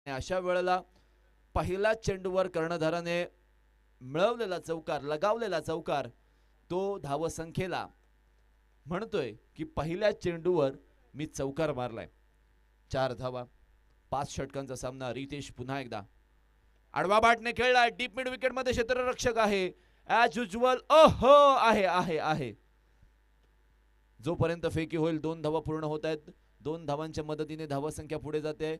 अशा वेळेला पहिल्या चेंडूवर कर्णधाराने मिळवलेला चौकार, लगावलेला चौकार, तो धावसंख्येला म्हणतोय की पहिल्या चेंडूवर मी चौकार मारलाय. 4 धावा, 5 षटकांचा सामना. रितेश पुन्हा एकदा आडवा बाटने खेळलाय. डीप मिड विकेट मध्ये क्षेत्ररक्षक आहे ॲज युजुअल. ओहो, आहे आहे आहे. जोपर्यंत फेकी होईल 2 धावा पूर्ण होत आहेत. 2 धावांच्या मदतीने धावसंख्या पुढे जाते.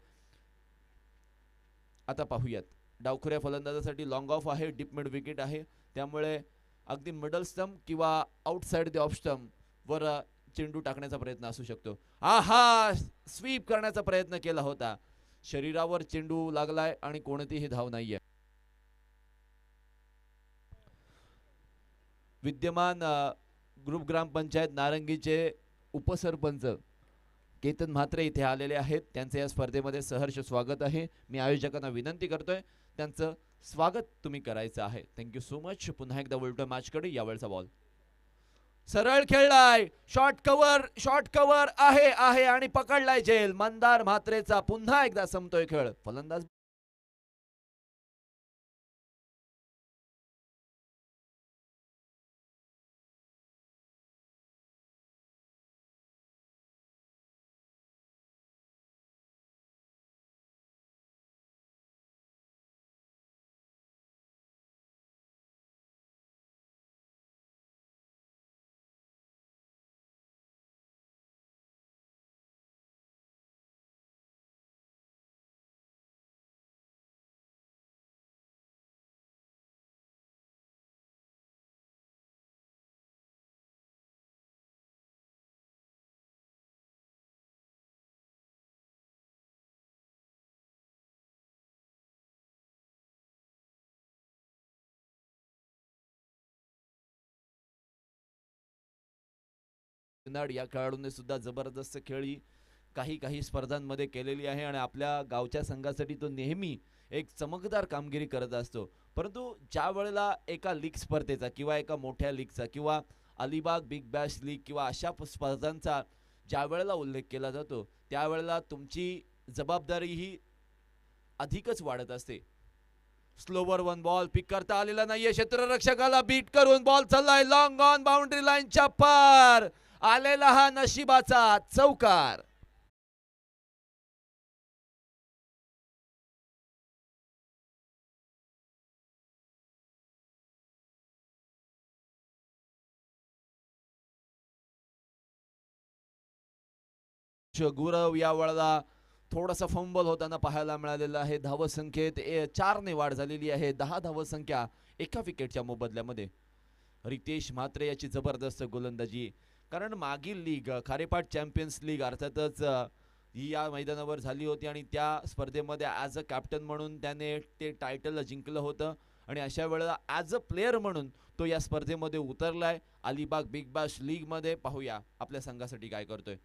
आता पाहूयात, डावखुऱ्या फलंदाजासाठी लॉंग ऑफ आहे, डीप मिड विकेट आहे, त्यामुळे अगदी मिडल स्टंप किंवा आउटसाइड द ऑफ स्टंप वर चेंडू टाकण्याचा प्रयत्न असू शकतो. आहा, स्वीप करण्याचा प्रयत्न केला होता, शरीरावर चेंडू लागलाय आणि कोणतीही धाव नाहीये. विद्यमान ग्रुप ग्रामपंचायत नारंगीचे उपसरपंच केतन म्हात्रे इथे आलेले आहेत. त्यांचे या स्पर्धेमध्ये सहर्ष स्वागत आहे. मी आयोजकांना विनंती करतोय त्यांचं स्वागत तुम्ही करायचं आहे. Thank you so much. पुन्हा एकदा उलटं मॅचकडे. यावेळचा बॉल सरळ खेळलाय, शॉर्ट कव्हर आहे आहे आणि पकडलाय झेल. मंदार म्हात्रेचा पुन्हा एकदा संपतोय खेळ. फलंदाज या खेळाडूंनी सुद्धा जबरदस्त खेळी काही स्पर्धांमध्ये केलेली आहे आणि आपल्या गावच्या संघासाठी तो नेहमी एक चमकदार कामगिरी करत असतो. परंतु ज्या वेळेला एका लीग स्पर्धेचा किंवा एका मोठ्या लीगचा किंवा अलिबाग बिग बॅश लीग किंवा अशा स्पर्धांचा ज्या वेळेला उल्लेख केला जातो, त्यावेळेला तुमची जबाबदारी ही अधिकच वाढत असते. स्लोवर वन बॉल पिक करता आलेला नाहीये. क्षेत्ररक्षकाला बीट करून बॉल चाललाय लॉंग ऑन बाउंड्री लाईनच्या पार. आलेला हा नशिबाचा चौकार. गुरव या वेळेला थोडासा फंबल होताना पाहायला मिळालेला आहे. धावसंख्येत 4 ने वाढ झालेली आहे. 10 धावसंख्या एका विकेटच्या मोबदल्यामध्ये. रितेश म्हात्रे याची जबरदस्त गोलंदाजी, कारण मागील लीग खारेपाट चॅम्पियन्स लीग अर्थातच ही या मैदानावर झाली होती आणि त्या स्पर्धेमध्ये ॲज अ कॅप्टन म्हणून त्याने ते टायटल जिंकलं होतं आणि अशा वेळेला ॲज अ प्लेयर म्हणून तो या स्पर्धेमध्ये उतरलाय. अलिबाग बिग बॅश लीग मध्ये पाहूया आपल्या संघासाठी काय करतोय.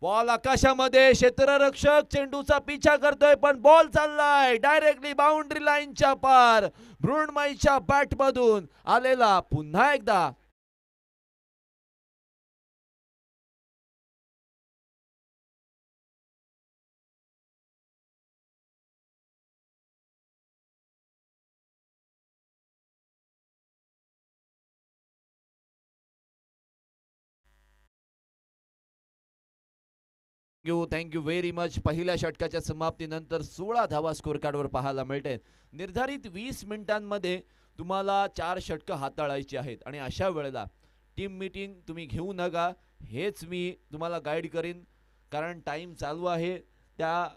बॉल आकाशामध्ये, क्षेत्ररक्षक चेंडूचा पिछा करतोय पण बॉल चाललाय डायरेक्टली बाउंड्री लाईनच्या पार. मृण्मयीच्या बॅट मधून आलेला पुन्हा एकदा थँक्यू व्हेरी मच. पहिल्या षटकाच्या समाप्तीनंतर 16 धावा स्कोर कार्डवर पाहायला मिळते. निर्धारित 20 मिनिटांमध्ये तुम्हाला 4 षटकं हाताळायची आहेत आणि अशा वेळेला टीम मीटिंग तुम्ही घेऊ नका, हेच मी तुम्हाला गाईड करीन, कारण टाइम चालू आहे. त्या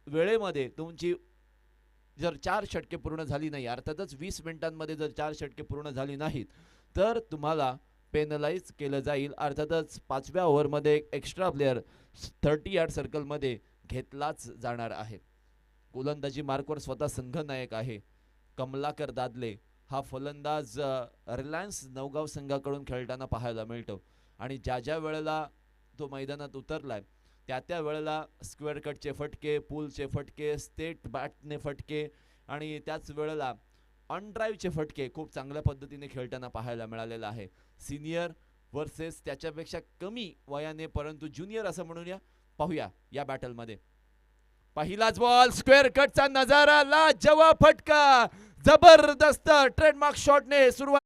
वेळेमध्ये तुमची जर 4 षटके पूर्ण झाली नाही, अर्थातच 20 मिनिटांमध्ये जर 4 षटके पूर्ण झाली नाहीत तर तुम्हाला पेनलाइज केलं जाईल. अर्थातच 5व्या ओव्हरमध्ये एक्स्ट्रा प्लेयर 30 यार्ड सर्कलमध्ये घेतलाच जाणार आहे. गोलंदाजी मार्कवर स्वतः संघनायक आहे कमलाकर दादले. हा फलंदाज रिलायन्स नवगाव संघाकडून खेळताना पाहायला मिळतो आणि ज्या वेळेला तो मैदानात उतरलाय त्या वेळेला स्क्वेअर कटचे फटके, पूलचे फटके, स्टेट बॅटने फटके आणि त्याच वेळेला ऑन ड्राईव्हचे फटके खूप चांगल्या पद्धतीने खेळताना पाहायला मिळालेला आहे. सिनियर वर्सेस त्याच्यापेक्षा कमी वयाने परंतु ज्युनियर असं म्हणूया, पाहूया या बॅटलमध्ये. पहिलाच बॉल स्क्वेअर कटचा नजारा, लाजवाब फटका, जबरदस्त ट्रेडमार्क शॉटने सुरुवात.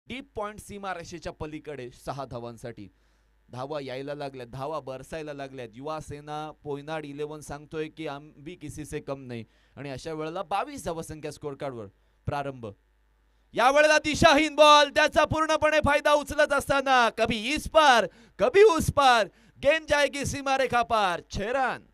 डीप पॉइंट सीमा रेषेच्या पलीकडे 6 धावांसाठी. धावा यायला लागल्यात, धावा बरसायला लागल्यात. युवा सेना पोयनाड 11 सांगतोय की हम भी किसी से कम नाही. आणि अशा वेळेला 22 धावसंख्या स्कोर कार्डवर प्रारंभ. या वेळेला दिशाहीन बॉल, त्याचा पूर्णपणे फायदा उचलत असताना कभी इस पार कभी उस पार, गेंद जाएगी सीमा रेखा पार. 6 रन.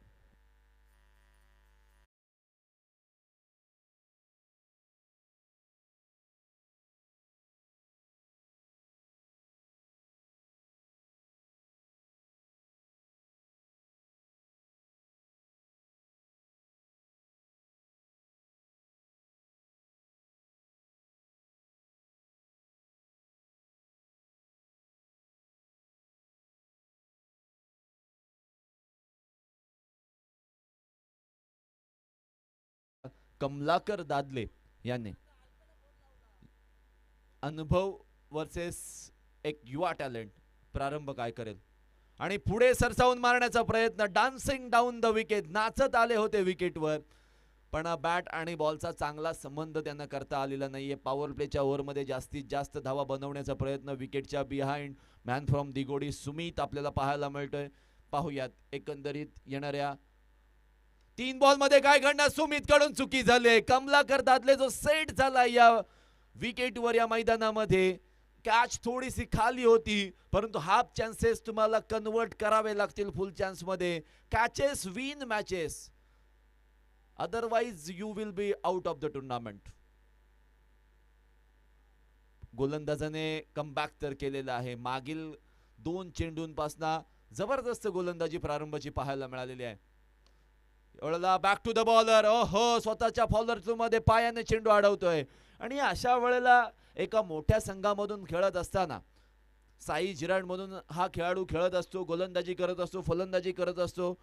कमलाकर दादले यांनी अनुभव वर्सेस एक युवा टॅलेंट. प्रारंभ काय करेल आणि पुढे सरसावून मारण्याचा प्रयत्न. डान्सिंग डाऊन द विकेट, नाचत आले होते विकेटवर, पण बॅट आणि बॉलचा चांगला संबंध त्यांना करता आलेला नाहीये. पॉवर प्लेच्या ओव्हरमध्ये जास्तीत जास्त धावा बनवण्याचा प्रयत्न विकेटच्या बिहाइंड मॅन फ्रॉम दिगोडी सुमित आपल्याला पाहायला मिळतोय. पाहूयात एकंदरीत येणाऱ्या 3 बॉल मध्ये काय घडणार. सुमित कडून चुकी झाली. कमलाकर दादले जो सेट झाला या विकेटवर या मैदानामध्ये. कॅच थोडीशी खाली होती, परंतु हाफ चान्सेस तुम्हाला कन्वर्ट करावे लागतील फुल चान्स मध्ये. Catches win matches, otherwise you will be out of the tournament. गोलंदाजाने कमबॅक तर केलेला आहे. मागील 2 चेंडूंपासून जबरदस्त गोलंदाजी प्रारंभाची पाहायला मिळालेली आहे. एवढा बॅक टू द बॉलर. ओहो, स्वतःच्या फॉलोअर मध्ये पायाने चेंडू अडवतोय. आणि अशा वेळेला एका मोठ्या संघामधून खेळत असताना साई जिराड मधून हा खेळाडू खेळत असतो, गोलंदाजी करत असतो, फलंदाजी करत असतो.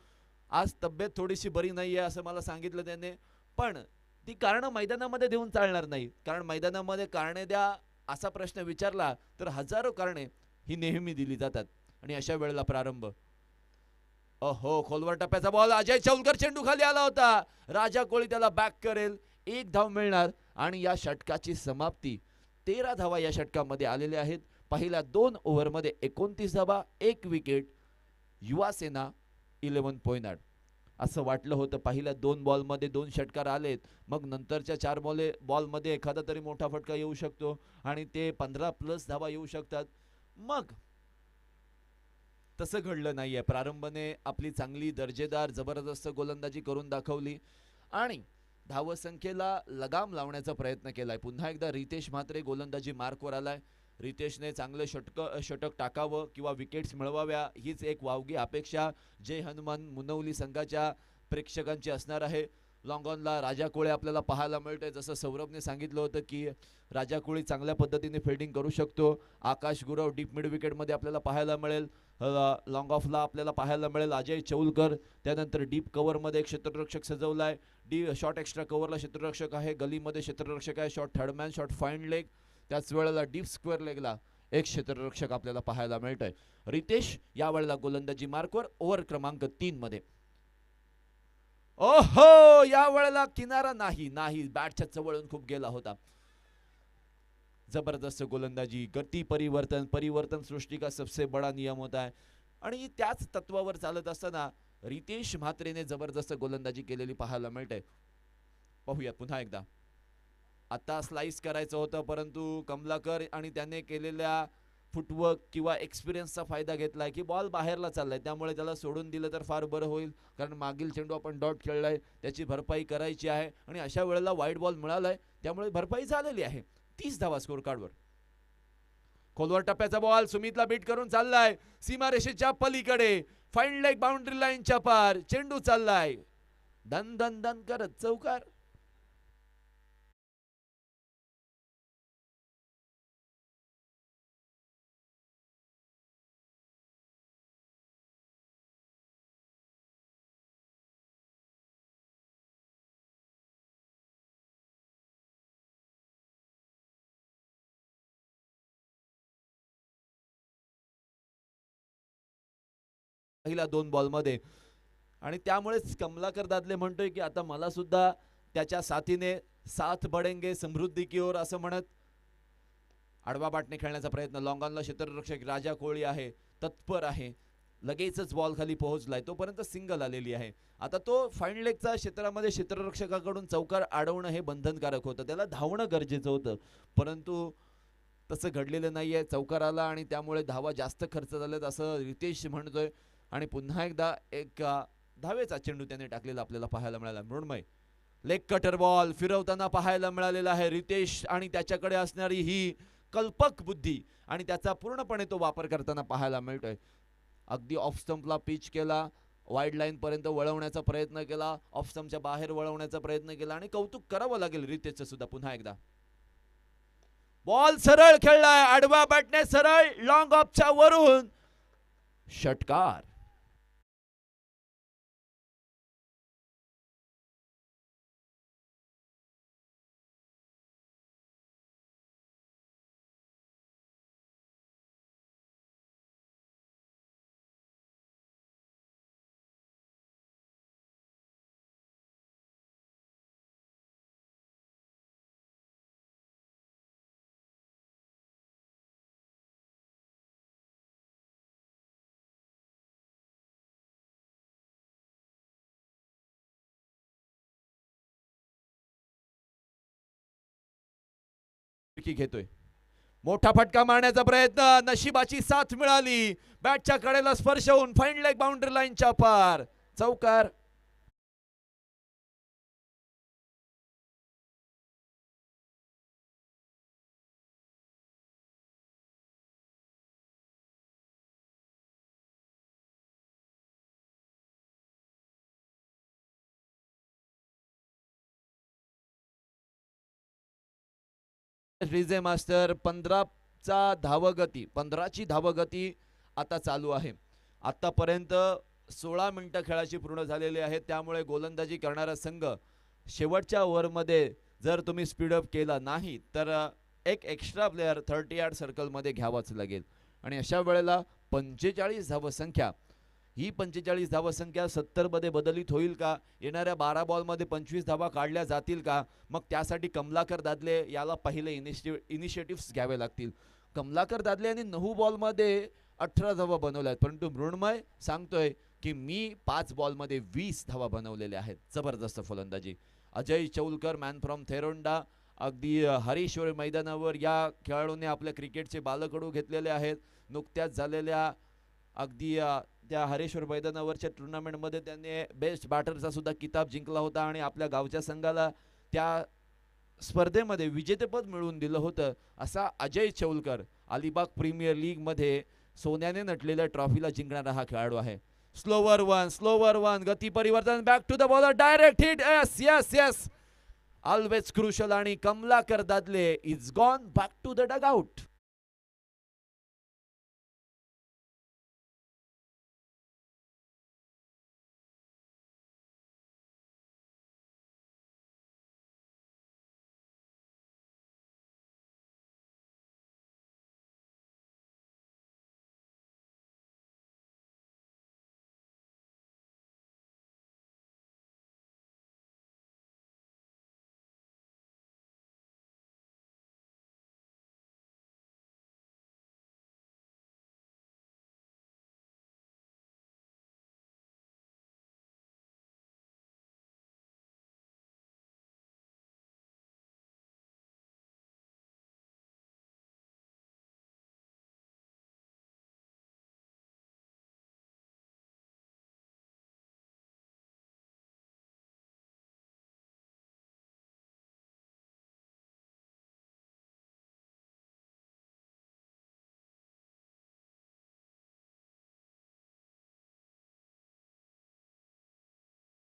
आज तब्येत थोडीशी बरी नाहीये असं मला सांगितलं त्याने, पण ती कारण मैदानामध्ये देऊन चालणार नाही. कारण मैदानामध्ये कारणे द्या असा प्रश्न विचारला तर हजारो कारणे ही नेहमी दिली जातात. आणि अशा वेळेला प्रारंभ. ओहो, खोलवर टप्प्याचा बॉल. अजय चौलकर चेंडू खाली आला होता. राजा कोळी त्याला बॅक करेल. 1 धाव मिळणार आणि या षटकाची समाप्ती. 13 धावा या षटकामध्ये आलेल्या आहेत. पहिल्या 2 ओव्हरमध्ये 29 धावा, 1 विकेट. युवा सेना 11 पोयनाड. असं वाटलं होतं पहिल्या 2 बॉलमध्ये 2 षटकार आलेत, मग नंतरच्या 4 बॉलमध्ये एखादा तरी मोठा फटका येऊ शकतो आणि ते 15+ धावा येऊ शकतात. मग तसं घडलं नाहीये. प्रारंभाने आपली चांगली दर्जेदार जबरदस्त गोलंदाजी करून दाखवली आणि धावसंख्येला लगाम लावण्याचा प्रयत्न केलाय. पुन्हा एकदा रितेश म्हात्रे गोलंदाजी मार्कवर आलाय. रितेशने चांगले षटक टाकावं किंवा विकेट्स मिळवाव्या हीच एक वावगी अपेक्षा जय हनुमान मुनवली संघाच्या प्रेक्षकांची असणार आहे. लॉंग ऑनला राजा कोळे आपल्याला पाहायला मिळतोय. जसं सौरभने सांगितलं होतं की राजा कोळी चांगल्या पद्धतीने फिल्डिंग करू शकतो. आकाश गुरव डीप मिड विकेटमध्ये आपल्याला पाहायला मिळेल. लॉंग ऑफला आपल्याला पाहायला मिळेल अजय चौलकर. त्यानंतर डीप कव्हरमध्ये एक क्षेत्ररक्षक सजवलाय. शॉर्ट एक्स्ट्रा कव्हरला क्षेत्ररक्षक आहे. गलीमध्ये क्षेत्ररक्षक आहे. Short third man, short fine leg. त्याच वेळेला डीप स्क्वेअर लेगला एक क्षेत्ररक्षक आपल्याला पाहायला मिळतोय. रितेश यावेळेला गोलंदाजी मार्कवर ओव्हर क्रमांक 3 मध्ये. ओहो, या वेळेला किनारा नाही बॅटच्या जवळून खूप गेला होता. जबरदस्त गोलंदाजी. गती परिवर्तन सृष्टि का सबसे बड़ा नियम होता है. आणि त्याच तत्वावर चालत असताना रितेश म्हात्रेने जबरदस्त गोलंदाजी केलेली पाहायला मिळते. पाहूयात पुन्हा एकदा. आता स्लाइस करायचं होतं, परंतु कमलाकर आणि त्याने केलेल्या फुटवर्क किंवा एक्सपिरियन्सचा फायदा घेतलाय की बॉल बाहेरला चाललाय, त्यामुळे त्याला सोडून दिलं तर फार बरं होईल. कारण मागील चेंडू आपण डॉट खेळलाय, त्याची भरपाई करायची आहे आणि अशा वेळेला वाईड बॉल मिळालाय, त्यामुळे भरपाई झालेली आहे. 30 धावा स्कोर कार्डवर. खोलवर टप्प्याचा बॉल सुमितला बीट करून चाललाय सीमारेषेच्या पलीकडे. फाईन लेग बाउंड्री लाईनच्या पार चेंडू चाललाय. दन दन दन करत चौकार. पहिल्या 2 बॉलमध्ये. आणि त्यामुळेच कमलाकर दादले म्हणतोय की आता मला सुद्धा त्याच्या साथीने साथ बढेंगे समृद्धी की ओर असं म्हणत आडवा बाटने खेळण्याचा प्रयत्न. लॉंगॉनला क्षेत्ररक्षक राजा कोळी आहे, तत्पर आहे, लगेचच बॉल खाली पोहोचलाय, तोपर्यंत सिंगल आलेली आहे. आता तो फाईन लेगचा क्षेत्रामध्ये क्षेत्ररक्षकाकडून चौकार अडवणं हे बंधनकारक होतं, त्याला धावणं गरजेचं होतं, परंतु तसं घडलेलं नाहीये. चौकार आला आणि त्यामुळे धावा जास्त खर्च झालेत असं रितेश म्हणतोय. आणि पुन्हा एकदा एक धावेचा चेंडू त्याने टाकलेला आपल्याला पाहायला मिळाला. मृण्मय लेग कटर बॉल फिरवताना पाहायला मिळालेला आहे रितेश, आणि त्याच्याकडे असणारी ही कल्पक बुद्धी आणि त्याचा पूर्णपणे तो वापर करताना पाहायला मिळतोय. अगदी ऑफ स्टंपला पिच केला, वाईड लाईन पर्यंत वळवण्याचा प्रयत्न केला, ऑफ स्टंपच्या बाहेर वळवण्याचा प्रयत्न केला, आणि कौतुक करावं लागेल रितेशचं सुद्धा. पुन्हा एकदा बॉल सरळ खेळलाय, आडवा बॅटने सरळ लॉंग ऑफच्या वरून षटकार. घेतोय, मोठा फटका मारण्याचा प्रयत्न, नशिबाची साथ मिळाली, बॅटच्या कडेला स्पर्श होऊन फाईन लेग बाउंड्री लाईनच्या पार, चौकार. रिजे मास्टर 15चा धावगती, 15ची धावगती आता चालू आहे. आतापर्यंत 16 मिनिटं खेळाची पूर्ण झालेली आहेत, त्यामुळे गोलंदाजी करणारा संघ शेवटच्या ओव्हरमध्ये जर तुम्ही स्पीडअप केला नाही तर एक एक्स्ट्रा प्लेयर 30 यार्ड सर्कलमध्ये घ्यावाच लागेल. आणि अशा वेळेला 45 धावसंख्या, ही 45 धावसंख्या 70 मध्ये बदलित होईल का? येणाऱ्या 12 बॉलमध्ये 25 धावा काढल्या जातील का? मग त्यासाठी कमलाकर दादले याला पहिले इनिशिएटिव्स घ्यावे लागतील. कमलाकर दादले यांनी 9 बॉलमध्ये 18 धावा बनवल्या आहेत, परंतु मृण्मय सांगतोय की मी 5 बॉलमध्ये 20 धावा बनवलेल्या आहेत. जबरदस्त फलंदाजी. अजय चौलकर मॅन फ्रॉम थेरोंडा, अगदी हरीश्वर मैदानावर या खेळाडूने आपल्या क्रिकेटचे बालकडू घेतलेले आहेत. नुकत्याच झालेल्या अगदी त्या हरेश्वर मैदानावरच्या टुर्नामेंटमध्ये त्यांनी बेस्ट बॅटरचा सुद्धा किताब जिंकला होता आणि आपल्या गावच्या संघाला त्या स्पर्धेमध्ये विजेतेपद मिळवून दिलं होतं. असा अजय चौलकर अलिबाग प्रीमियर लीगमध्ये सोन्याने नटलेल्या ट्रॉफीला जिंकणारा हा खेळाडू आहे. स्लोवर वन, गती परिवर्तन, back to the bowler, direct hit, yes yes yes, always crucial, आणि Kamlakar Dadle is gone back to the dugout.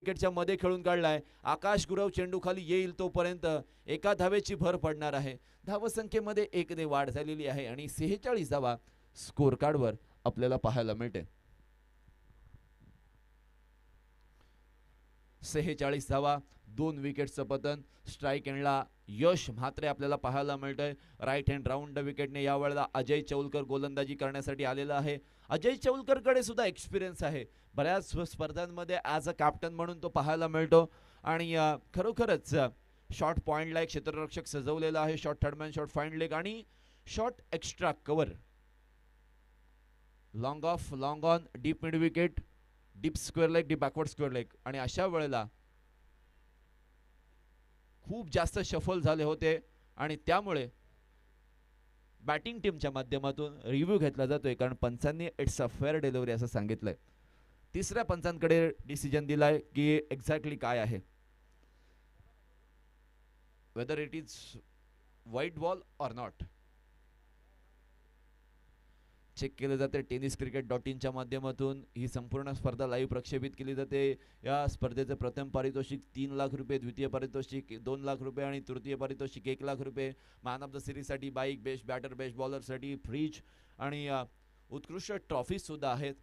विकेटच्या मध्ये खेळून काढलाय. आकाश गुरव चेंडू खाली येईल तोपर्यंत एका धावेची भर पडणार आहे. धावसंख्येमध्ये 1 ने वाढ झालेली आहे आणि 46 धावा स्कोर कार्डवर आपल्याला पाहायला मिळते. 46 धावा, 2 विकेटचं पतन. स्ट्राईक एंडला यश म्हात्रे आपल्याला पाहायला मिळतंय. राईट हँड राऊंड विकेटने यावेळेला अजय चौलकर गोलंदाजी करण्यासाठी आलेला आहे. अजय चौलकरकडे सुद्धा एक्सपिरियन्स आहे, बऱ्याच स्पर्धांमध्ये ॲज अ कॅप्टन म्हणून तो पाहायला मिळतो. आणि खरोखरच शॉर्ट पॉईंटला एक क्षेत्ररक्षक सजवलेला आहे. Short third man, short fine leg आणि short extra cover. Long off, long on, deep mid wicket, deep square leg, deep backward square leg. आणि अशा वेळेला खूप जास्त शफल झाले होते आणि त्यामुळे बॅटिंग टीमच्या माध्यमातून रिव्ह्यू घेतला जातोय, कारण पंचांनी इट्स अ फेअर डिलिव्हरी असं सांगितलंय. तिसऱ्या पंचांकडे डिसिजन दिलाय की एक्झॅक्टली काय आहे, whether it is white ball or not. Check केले जाते. टेनिस क्रिकेट .in माध्यमातून ही संपूर्ण स्पर्धा लाईव्ह प्रक्षेपित केली जाते. या स्पर्धेचे प्रथम पारितोषिक 3 लाख रुपये, द्वितीय पारितोषिक 2 लाख रुपये आणि तृतीय पारितोषिक 1 लाख रुपये. मॅन ऑफ द सिरीजसाठी बाईक, बेस्ट बॅटर, बेस्ट बॉलरसाठी फ्रीज आणि उत्कृष्ट ट्रॉफी सुद्धा आहेत.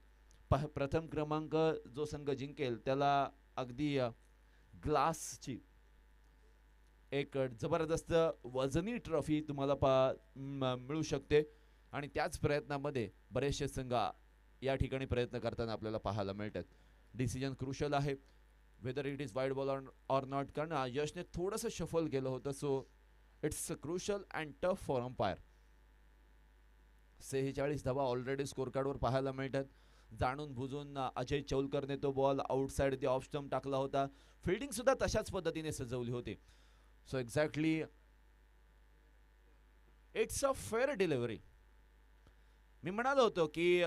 प्रथम क्रमांक जो संघ जिंकेल त्याला अगदी ग्लासची एक जबरदस्त वजनी ट्रॉफी तुम्हाला मिळू शकते. आणि त्याच प्रयत्नामध्ये बरेचसे संघ या ठिकाणी प्रयत्न करताना आपल्याला पाहायला मिळतात. डिसिजन क्रुशल आहे, whether it is wide ball or not, कारण यशने थोडंसं शफल केलं होतं. So it's crucial and tough for umpire. 46 धावा ऑलरेडी स्कोर कार्डवर पाहायला मिळतात. जाणून बुजून अजय चौलकरने तो ball outside the off stump टाकला होता. फिल्डिंग सुद्धा तशाच पद्धतीने सजवली होती. So exactly it's a fair delivery. मी म्हणालो होतो की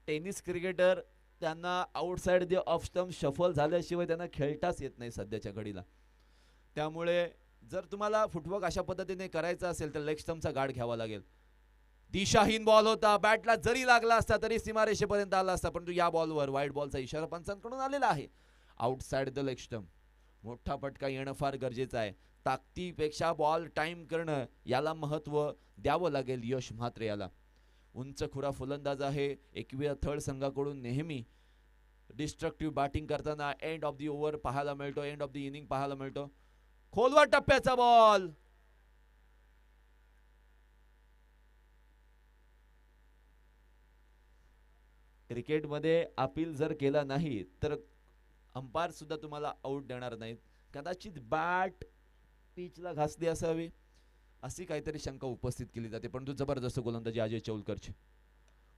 टेनिस क्रिकेटर त्यांना outside the off stump shuffle झाल्याशिवाय त्यांना खेळताच येत नाही सध्याच्या घडीला. त्यामुळे जर तुम्हाला फुटवर्क अशा पद्धतीने करायचा असेल तर लेग स्टंपचा गार्ड घ्यावा लागेल. दिशाहीन बॉल होता, बॅटला जरी लागला असता तरी सीमारेषेपर्यंत आला असता, परंतु या बॉलवर वाईड बॉलचा इशारा पंचांकडून आलेला आहे. Outside the leg stump. मोठा फटका येणं फार गरजेचं आहे. ताकदीपेक्षा बॉल टाइम करणं याला महत्त्व द्यावं लागेल यश म्हात्रे याला. उंच खुरा फलंदाज आहे. 21व्या थर्ड संघाकडून नेहमी डिस्ट्रक्टिव्ह बॅटिंग करताना एंड ऑफ द ओव्हर पाहायला मिळतो, एंड ऑफ द इनिंग पाहायला मिळतो. खोलवर टप्प्याचा बॉल. क्रिकेटमध्ये अपील जर केला नाही तर अंपायर सुद्धा तुम्हाला आउट देणार नाहीत. कदाचित बॅट पिचला घासली असावी अशी काहीतरी शंका उपस्थित केली जाते, परंतु जबरदस्त गोलंदाजी अजय चौलकरची.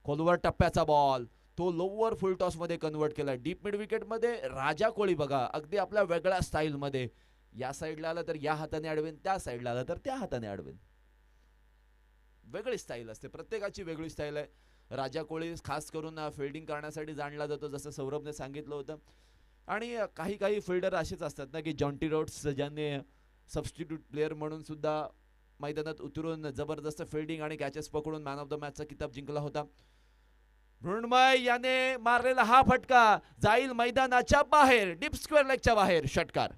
खोलवर टप्प्याचा बॉल, तो लोअर फुल टॉस मध्ये कन्वर्ट केला. डीप मिड विकेट मध्ये राजा कोळी बघा, अगदी आपल्या वेगळ्या स्टाईल मध्ये. या साईडला आला तर या हाताने अडवेन, त्या साईडला आला तर त्या हाताने अडवेन. वेगळी स्टाईल असते, प्रत्येकाची वेगळी स्टाईल आहे. राजा कोळी खास करून फिल्डिंग करण्यासाठी जाणला जातो, जसं सौरभने सांगितलं होतं. आणि काही काही फिल्डर असेच असतात ना की जॉन्टी रोड्स ज्यांनी सबस्टिट्यूट प्लेअर म्हणून सुद्धा मैदानात उतरून जबरदस्त फिल्डिंग आणि कॅचेस पकडून मॅन ऑफ द मॅचचा किताब जिंकला होता. मृण्मय याने मारलेला हा फटका जाईल मैदानाच्या बाहेर, डीप स्क्वेअर लेगच्या बाहेर. षटकार.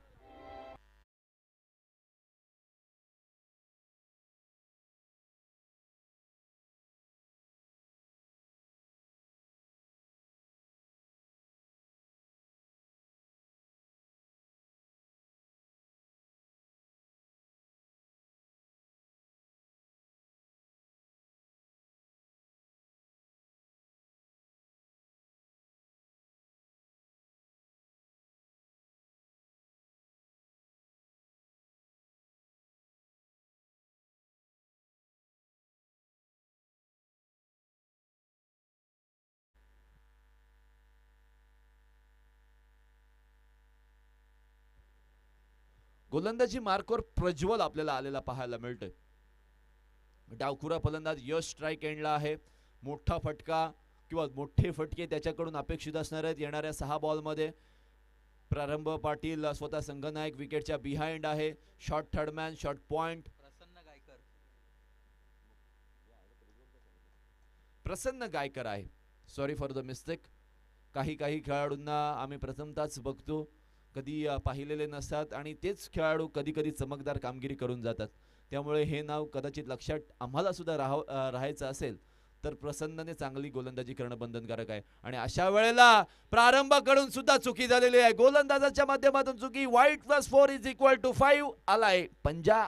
गोलंदाजी मार्कवर प्रज्वल आपल्याला आलेला पाहायला मिळतोय. डावखुरा फलंदाज यश स्ट्राईक एंडला आहे. मोठा फटका किंवा मोठे फटके त्याच्याकडून अपेक्षित असणार आहेत येणाऱ्या 6 बॉलमध्ये. प्रारंभ पाटील स्वतः संघनायक विकेटच्या बिहाइंड आहे. Short third man, short point. Prasanna Gaikar आहे. Sorry for the mistake. काही काही खेळाडूंना आम्ही प्रथमताच बघतो, कधी पाहिलेले नसतात आणि तेच खेळाडू कधी कधी चमकदार कामगिरी करून जातात. त्यामुळे हे नाव कदाचित लक्षात आम्हाला सुद्धा राहायचं असेल तर प्रसन्नने चांगली गोलंदाजी करणं बंधनकारक आहे. आणि अशा वेळेला प्रारंभाकडून सुद्धा चुकी झालेली आहे. गोलंदाजाच्या माध्यमातून चुकी. वाईट +4 इज इक्वल टू 5 आलाय पंजा.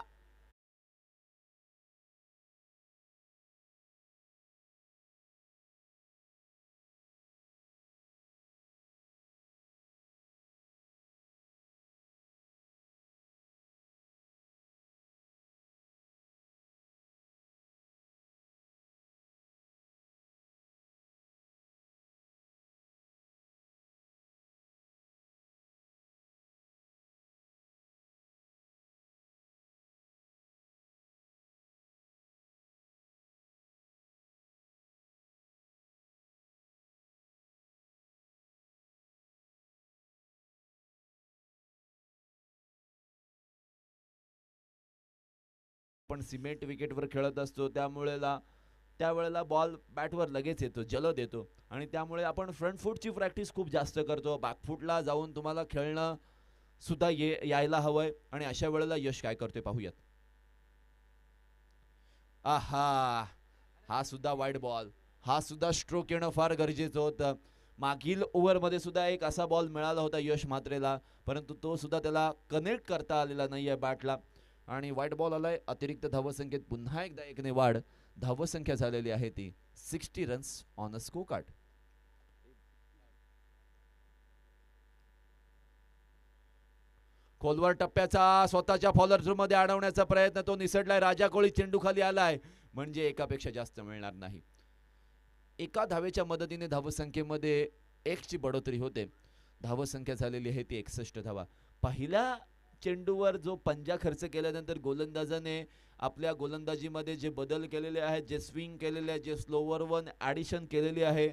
पण सिमेंट विकेटवर खेळत असतो, त्यावेळेला बॉल बॅटवर लगेच येतो, जलद येतो. आणि त्यामुळे आपण फ्रंट फूटची प्रॅक्टिस खूप जास्त करतो. बॅकफूटला जाऊन तुम्हाला खेळणं सुद्धा यायला हवंय. आणि अशा वेळेला यश काय करते पाहूयात. आहा, हा सुद्धा वाईड बॉल. हा सुद्धा स्ट्रोक येणं फार गरजेचं होतं. मागील ओव्हरमध्ये सुद्धा एक असा बॉल मिळाला होता यश म्हात्रेला, परंतु तो सुद्धा त्याला कनेक्ट करता आलेला नाहीये बॅटला. आणि वाईट बॉल आलाय. अतिरिक्त धावसंख्येत पुन्हा एकदा एकने वाढ. धावसंख्या झालेली आहे ती 60 runs on a score card. खोलवर टप्प्याचा स्वतःच्या फॉलोअर झोन मध्ये अडवण्याचा प्रयत्न तो निसटलाय. राजा कोळी चेंडू खाली आलाय, म्हणजे एकापेक्षा जास्त मिळणार नाही. एका धावेच्या मदतीने धावसंख्येमध्ये 1 ची बढोतरी होते. धावसंख्या झालेली आहे ती 61 धावा. पहिल्या चेंडूवर जो पंजा खर्च केल्यानंतर गोलंदाजाने आपल्या गोलंदाजीमध्ये जे बदल केलेले आहेत, जे स्विंग केलेले आहे, जे स्लोवर वन ॲडिशन केलेली आहे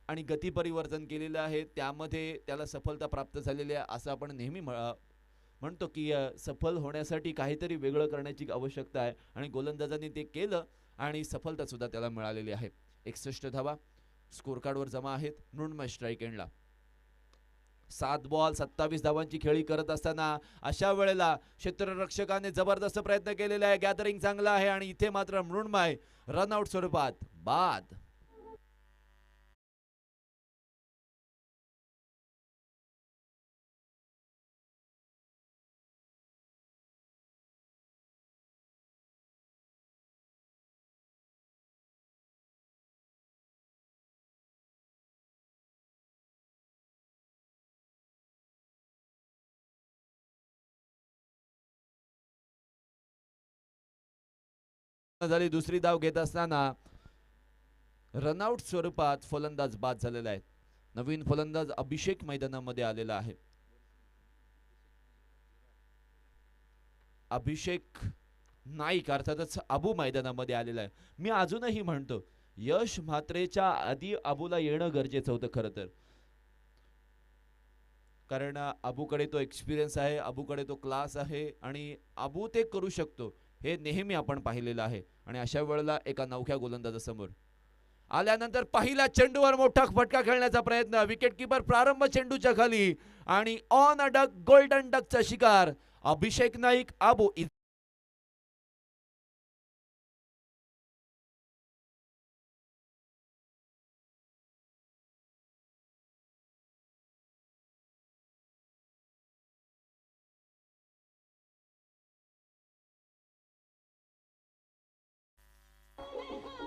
आणि गती परिवर्तन केलेलं आहे, त्यामध्ये त्याला सफलता प्राप्त झालेली आहे. असं आपण नेहमी म्हणतो की सफल होण्यासाठी काहीतरी वेगळं करण्याची आवश्यकता आहे. आणि गोलंदाजाने ते केलं आणि सफलता सुद्धा त्याला मिळालेली आहे. 61 धावा स्कोर कार्डवर जमा आहेत. मृण्मय स्ट्राईक एंडला. 7 बॉल 27 धावांची खेळी करत असताना अशा वेळेला क्षेत्ररक्षकाने जबरदस्त प्रयत्न केलेला आहे. गॅदरिंग चांगला आहे आणि इथे मात्र मृण्मय रनआउट स्वरूपात बाद. झाली. दुसरी धाव घेत असताना रनआउट स्वरूपात फलंदाज बाद झालेला आहे. नवीन फलंदाज अभिषेक मैदानामध्ये आलेला आहे. अभिषेक नाईक अर्थातच अबू मैदानामध्ये आलेला आहे. मी अजूनही म्हणतो यश म्हात्रेच्या आधी अबूला येणं गरजेचं होतं खरं तर. कारण अबूकडे तो एक्सपिरियन्स आहे, अबूकडे तो क्लास आहे आणि अबू ते करू शकतो हे नेहमी आपण पाहिलेलं आहे. आणि अशा वेळेला एका नवख्या गोलंदाजासमोर आल्यानंतर पहिल्या चेंडूवर मोठा फटका खेळण्याचा प्रयत्न. विकेट किपर प्रारंभ चेंडूच्या खाली आणि ऑन अ डक गोल्डन डकचा शिकार अभिषेक नाईक अबू.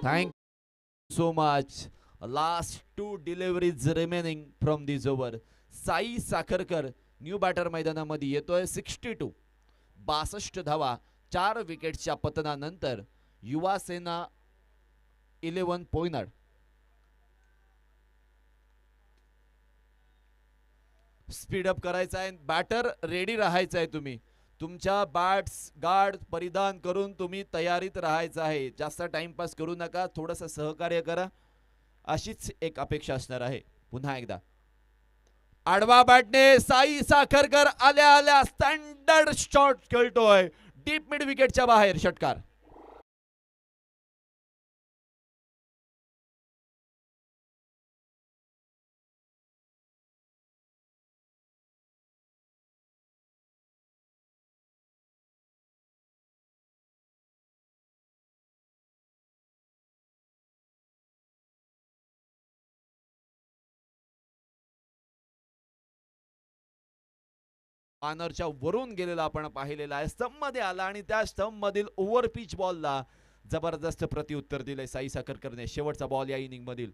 Thank so much. Last 2 deliveries remaining from this over. Sai Sakharkar new batter मैदानामध्ये येतोय. 62 62 धावा 4 विकेटच्या पतनानंतर युवा सेना 11 पोयनाड. स्पीडअप करायचा आहे. बॅटर रेडी राहायचं आहे. तुमच्या बॅट्स गार्ड परिधान करून तुम्ही तयारीत राहायचं आहे. जास्त टाइमपास करू नका. थोडंसं सहकार्य करा, अशीच एक अपेक्षा असणार आहे. पुन्हा एकदा आडवा बॅटने साई साखरकर आल्या आल्या स्टँडर्ड शॉट खेळतोय. डीप मिड विकेटच्या बाहेर षटकार. कॉर्नरच्या वरून गेलेला आपण पाहिलेला आहे. स्टंप मध्ये आला आणि त्या स्टंप मधील ओव्हर पिच बॉलला जबरदस्त प्रत्युत्तर दिले साई साखरकरने. शेवटचा बॉल या इनिंग मधील.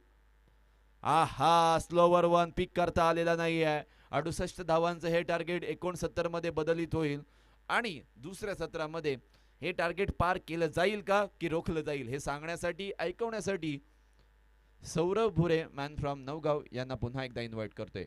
आहा, स्लोवर वन पिक करता आलेला नाहीये. 68 धावांचं हे टार्गेट 69 मध्ये बदलित होईल आणि दुसऱ्या सत्रामध्ये हे टार्गेट पार केलं जाईल का की रोखलं जाईल हे सांगण्यासाठी ऐकवण्यासाठी सौरभ भुरे मॅन फ्रॉम नवगाव यांना पुन्हा एकदा इन्व्हाइट करतोय.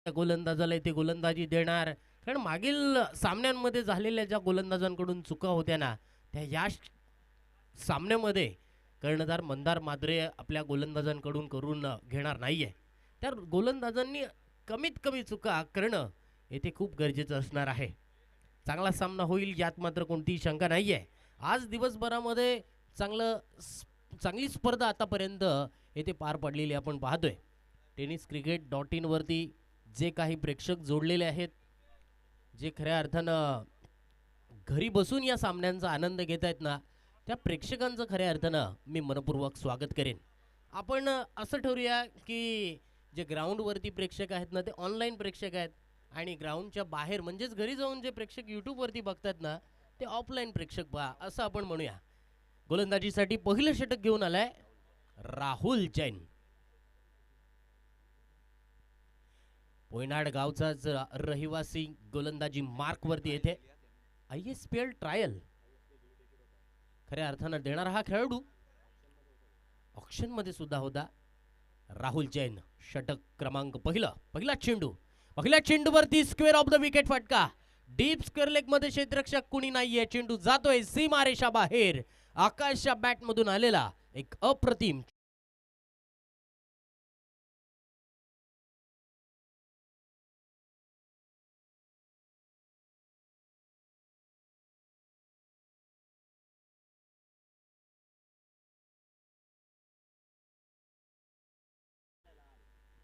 गोलंदाजाला इथे गोलंदाजी देणार, कारण मागील सामन्यांमध्ये झालेल्या ज्या गोलंदाजांकडून चुका होत्या ना, त्या या सामन्यामध्ये कर्णधार मंदार माद्रे आपल्या गोलंदाजांकडून करून घेणार नाहीये. त्या गोलंदाजांनी कमीत कमी चुका करणं येथे खूप गरजेचं असणार आहे. चांगला सामना होईल यात मात्र कोणतीही शंका नाहीये. आज दिवसभरामध्ये चांगली स्पर्धा आतापर्यंत येथे पार पडलेली आपण पाहतोय. tenniscricket.in वरती जे काही प्रेक्षक जोडलेले आहेत, जे खऱ्या अर्थानं घरी बसून या सामन्यांचा आनंद घेत आहेत ना, त्या प्रेक्षकांचं खऱ्या अर्थानं मी मनपूर्वक स्वागत करेन. आपण असं ठरवूया की जे ग्राउंडवरती प्रेक्षक आहेत ना, ते ऑनलाईन प्रेक्षक आहेत आणि ग्राउंडच्या बाहेर म्हणजेच घरी जाऊन जे प्रेक्षक यूट्यूबवरती बघतात ना, ते ऑफलाईन प्रेक्षक पहा असं आपण म्हणूया. गोलंदाजीसाठी पहिलं षटक घेऊन आलाय राहुल जैन. पोयनाड गावचाच रहिवासी गोलंदाजी मार्क वरती येथे ISPL ट्रायल खऱ्या अर्थानं देणारा हा खेळाडू ऑक्शन मध्ये सुद्धा होता. राहुल जैन षटक क्रमांक पहिला चेंडू, पहिल्या चेंडूवरती स्क्वेअर ऑफ द विकेट फटका. डीप स्क्वेअर लेग मध्ये क्षेत्ररक्षक कुणी नाहीये. चेंडू जातोय सीमारेषा बाहेर. आकाशच्या बॅट मधून आलेला एक अप्रतिम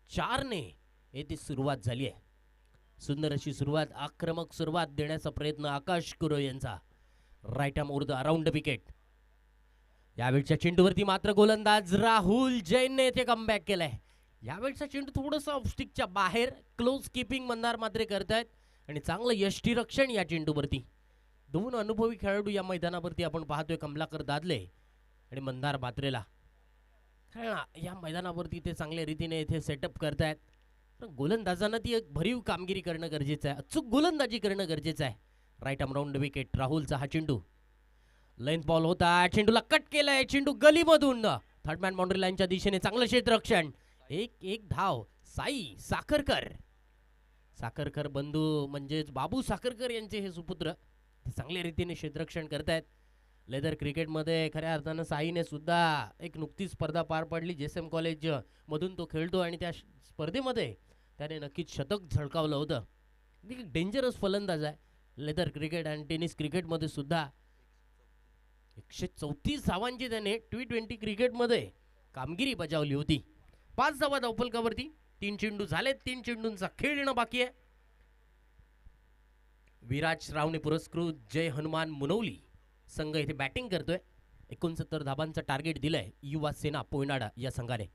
चारने येथे सुरुवात झाली आहे. सुंदर अशी सुरुवात, आक्रमक सुरुवात देण्याचा प्रयत्न आकाश कुरो यांचा. Right arm over the around the wicket. यावेळच्या चेंडूवरती मात्र गोलंदाज राहुल जैनने येथे कमबॅक केलाय. यावेळचा चेंडू थोडंसं ऑफस्टिकच्या बाहेर, क्लोज किपिंग मंदार मात्रे करतायत आणि चांगलं यष्टीरक्षण या चेंडूवरती. दोन अनुभवी खेळाडू या मैदानावरती आपण पाहतोय, कमलाकर दादले आणि मंदार मात्रेला. या मैदानावरती ते चांगल्या रीतीने इथे सेटअप करतायत. गोलंदाजांना ती एक भरीव कामगिरी करणं गरजेचं आहे, अचूक गोलंदाजी करणं गरजेचं आहे. Right arm round wicket. राहुलचा हा चेंडू लेंथ बॉल होता, चेंडूला कट केलाय, चेंडू गलीमधून थर्ड मॅन बाउंड्री लाईनच्या दिशेने चांगलं क्षेत्ररक्षण. एक धाव साई साखरकर. साखरकर बंधू म्हणजेच बाबू साखरकर यांचे हे सुपुत्र ते चांगल्या रीतीने क्षेत्ररक्षण करतायत. लेदर क्रिकेटमध्ये खऱ्या अर्थानं साईने सुद्धा एक नुकतीच स्पर्धा पार पाडली. जेएसएम कॉलेज मधून तो खेळतो आणि त्या स्पर्धेमध्ये त्याने नक्कीच शतक झळकावलं होतं. डेंजरस फलंदाज आहे. लेदर क्रिकेट आणि टेनिस क्रिकेटमध्ये सुद्धा 134 धावांची त्याने T20 क्रिकेटमध्ये कामगिरी बजावली होती. 5 धावा धावफलकावरती. 3 चेंडू झाले, 3 चेंडूंचा खेळ येणं बाकी आहे. विराज श्रावणे पुरस्कृत जय हनुमान मुनवली संघ इथे बॅटिंग करतोय. 69 धाबांचं टार्गेट दिलंय युवा सेना पोयनाडा या संघाने.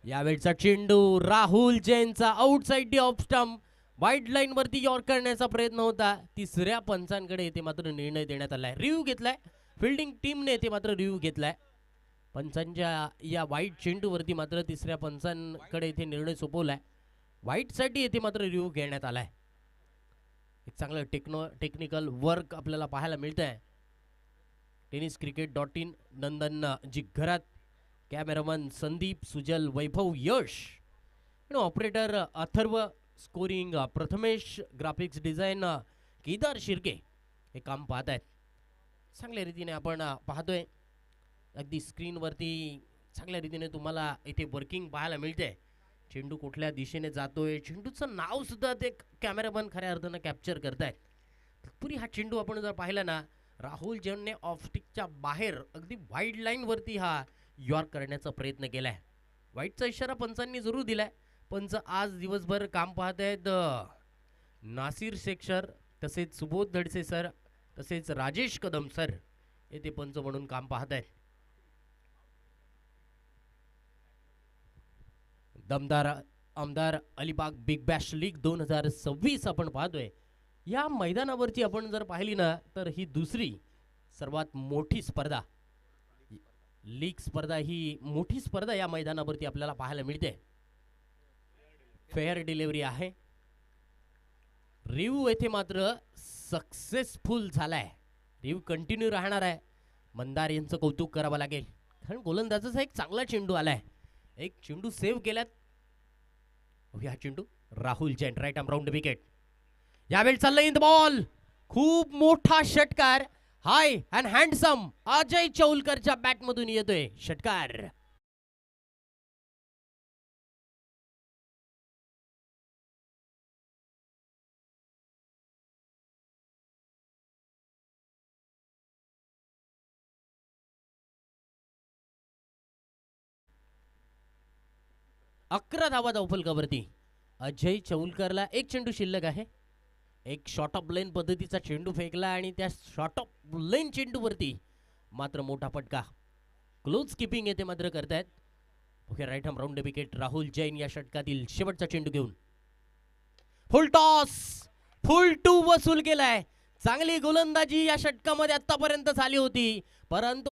यावेळचा चेंडू राहुल जैनचा outside the off stump. Wide line वरती यॉर्क करण्याचा प्रयत्न होता. तिसऱ्या पंचांकडे येथे मात्र निर्णय देण्यात आलाय. रिव्ह्यू घेतलाय फिल्डिंग टीमने, येथे मात्र रिव्ह्यू घेतलाय. पंचांच्या या वाईट चेंडूवरती मात्र तिसऱ्या पंचांकडे इथे निर्णय सोपवलाय. वाईट साठी येथे मात्र रिव्ह्यू घेण्यात आलाय. एक चांगलं टेक्निकल वर्क आपल्याला पाहायला मिळतंय. टेनिस क्रिकेट.in नंदन जिघरात, कॅमेरामन संदीप, सुजल, वैभव, यश आणि operator Atharva, scoring Prathamesh, graphics design Kedar Shirke हे काम पाहत आहेत. चांगल्या रीतीने आपण पाहतोय. अगदी स्क्रीनवरती चांगल्या रीतीने तुम्हाला इथे वर्किंग पाहायला मिळते. चेंडू कुठल्या दिशेने जातोय, चेंडूचं नाव सुद्धा ते कॅमेरामन खऱ्या अर्थानं कॅप्चर करतायत. तत्पुरी हा चेंडू आपण जर पाहिला ना, राहुल जैनने ऑफस्टिकच्या बाहेर अगदी वाईड लाईन वरती हा यॉर्क करण्याचा प्रयत्न केलाय. वाईटचा इशारा पंचांनी जरूर दिलाय. पंच आज दिवसभर काम पाहत आहेत. नासिर शेख सर, तसेच सुबोध धडसे सर, तसेच राजेश कदम सर येथे पंच म्हणून काम पाहत आहेत. दमदार आमदार अलिबाग बिग बॅश लीग 2026 आपण पाहतोय. या मैदानावरची आपण जर पाहिली ना, तर ही दुसरी सर्वात मोठी स्पर्धा, लीग स्पर्धा, ही मोठी स्पर्धा या मैदानावरती आपल्याला पाहायला मिळते. फेअर डिलिव्हरी आहे. रिव्ह्यू येथे मात्र सक्सेसफुल झालाय. रिव्ह्यू कंटिन्यू राहणार आहे. मंदार यांचं कौतुक करावं लागेल, कारण गोलंदाजाचा एक चांगला चेंडू आलाय. एक चेंडू सेव्ह केलात. हा चेंडू Rahul Jain. Right arm round wicket. यावेळी चाललंय इन द बॉल. खूप मोठा षटकार. हाय अँड हँडसम अजय चौलकरच्या बॅट मधून येतोय षटकार. अकरा धावा धावफलकावरती. अजय चौलकरला एक चेंडू शिल्लक आहे. एक शॉर्ट ऑफ लेन पद्धतीचा चेंडू फेकला आणि त्या शॉर्ट ऑफ लेन चेंडूवरती मात्र मोठा फटका. क्लोज किपिंग येथे मात्र करतायत. Okay, right arm round wicket. Rahul Jain या षटकातील शेवटचा चेंडू घेऊन फुल टॉस, फुल टू वसूल केलाय. चांगली गोलंदाजी या षटकामध्ये आतापर्यंत झाली होती, परंतु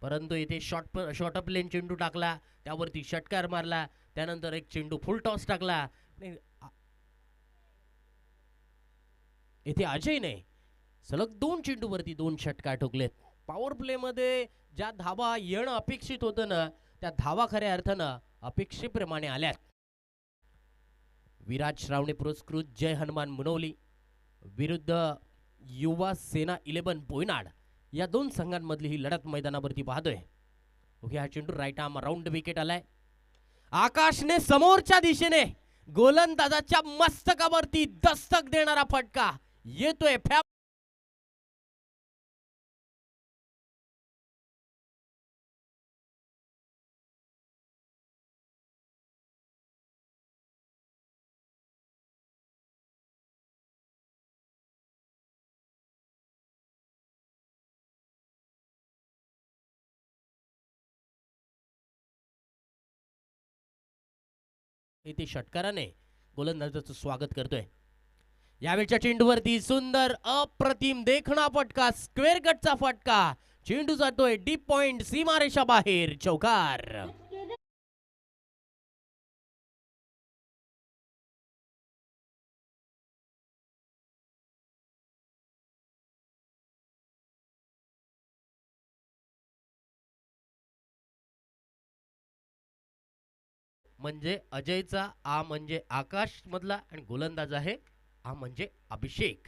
परंतु इथे शॉर्ट अप लेन चेंडू टाकला, त्यावरती षटकार मारला, त्यानंतर एक चेंडू फुल टॉस टाकला. इथे अजयने सलग 2 चेंडूवरती 2 षटकार ठोकलेत. पॉवर प्ले मध्ये ज्या धावा येणं अपेक्षित होतं ना, त्या धावा खऱ्या अर्थानं अपेक्षेप्रमाणे आल्यात. विराज श्रावणे पुरस्कृत जय हनुमान मुनवली विरुद्ध युवा सेना 11 बोयनाड या दोन संघांमधली ही लढत मैदानावरती पाहतोय. ओके, हा चेंडू राईट आर्म राऊंड विकेट आलाय. आकाशने समोरच्या दिशेने गोलंदाजाच्या मस्तकावरती दस्तक देणारा फटका येतोय. इथे षटकाराने गोलंदाजाचं स्वागत करतोय. यावेळच्या चेंडूवरती सुंदर अप्रतिम देखणा फटका, स्क्वेअर कटचा फटका. चेंडू जातोय डीप पॉइंट, सीमारेषा बाहेर, चौकार. म्हणजे अजयचा आ म्हणजे आकाश मधला आणि गोलंदाज आहे आ म्हणजे अभिषेक.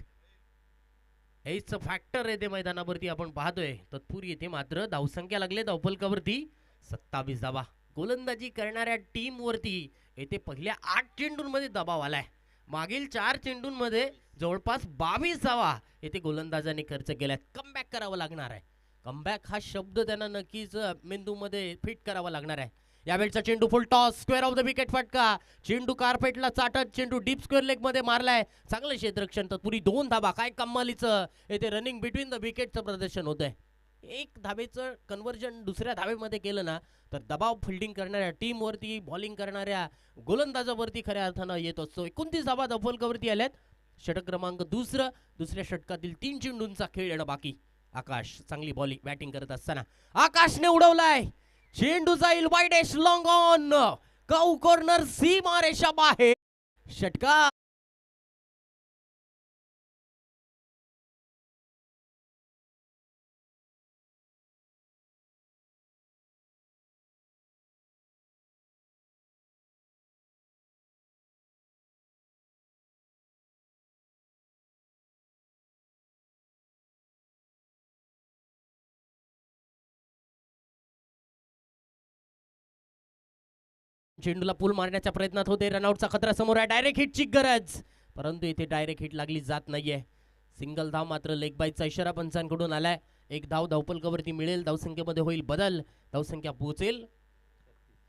हेच फॅक्टर येते मैदानावरती आपण पाहतोय. तत्पूर्वी येथे मात्र धावसंख्या लागले धावफलकावरती 27 धावा. गोलंदाजी करणाऱ्या टीम वरती येथे पहिल्या 8 चेंडूंमध्ये दबाव आलाय. मागील 4 चेंडूंमध्ये जवळपास 22 धावा येथे गोलंदाजाने खर्च केल्यात. कमबॅक करावं लागणार आहे. कमबॅक हा शब्द त्यांना नक्कीच मेंदूमध्ये फिट करावा लागणार आहे. यावेळचा चेंडू फुल toss, square of the wicket फटका. चेंडू कार्पेटला चाटत चेंडू डीप स्क्वेअर लेग मध्ये मारलाय. चांगलं क्षेत्ररक्षण, तत्पुरी 2 धाबा. काय कमालीचं येथे रनिंग बिटवीन द विकेटचं प्रदर्शन होतंय. एक धावेचं कन्व्हर्जन दुसऱ्या धावेमध्ये केलं ना तर दबाव फिल्डिंग करणाऱ्या टीम वरती, बॉलिंग करणाऱ्या गोलंदाजावरती खऱ्या अर्थानं येत असतो. 29 धावा धावफलकावरती आल्यात. षटक क्रमांक दुसऱ्या षटकातील 3 चेंडूंचा खेळ येणं बाकी. आकाश चांगली बॅटिंग करत असताना आकाशने उडवलाय. चेंडू जाईल वाईड एश लॉंग ऑन, कौ कॉर्नर, सीमारेषा बाहेर, षटकार. चेंडूला पूल मारण्याच्या प्रयत्नात होते. रनआउटचा खतरा समोर आहे. डायरेक्ट हिटची गरज, परंतु इथे डायरेक्ट हिट लागली जात नाहीये. सिंगल धाव मात्र लेग बाईचा इशारा पंचांकडून आलाय. एक धाव धावफलकावरती मिळेल. धावसंख्येमध्ये होईल बदल. धावसंख्या पोहोचेल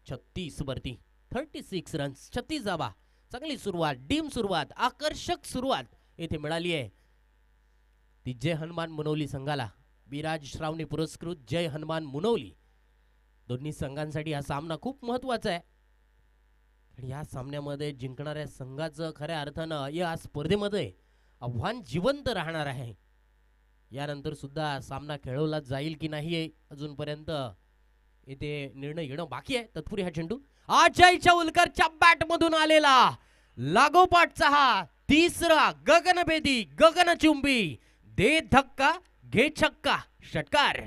36 वरती. 36 रन्स, 36 धावा. चांगली सुरुवात, डीम सुरुवात, आकर्षक सुरुवात इथे मिळाली आहे. ती जय हनुमान मुनवली संघाला. विराज श्रावणे पुरस्कृत जय हनुमान मुनवली. दोन्ही संघांसाठी हा सामना खूप महत्वाचा आहे. या सामन्यामध्ये जिंकणाऱ्या संघाचं खऱ्या अर्थानं या स्पर्धेमध्ये आव्हान जिवंत राहणार आहे. यानंतर सुद्धा सामना खेळवला जाईल की नाही अजूनपर्यंत येथे निर्णय येणं बाकी आहे. तत्पूर्वी हा चेंडू अजय चौलकरच्या बॅट मधून आलेला लागोपाठचा हा तिसरा गगनभेदी, गगनचुंबी, दे धक्का घे छक्का, षटकार.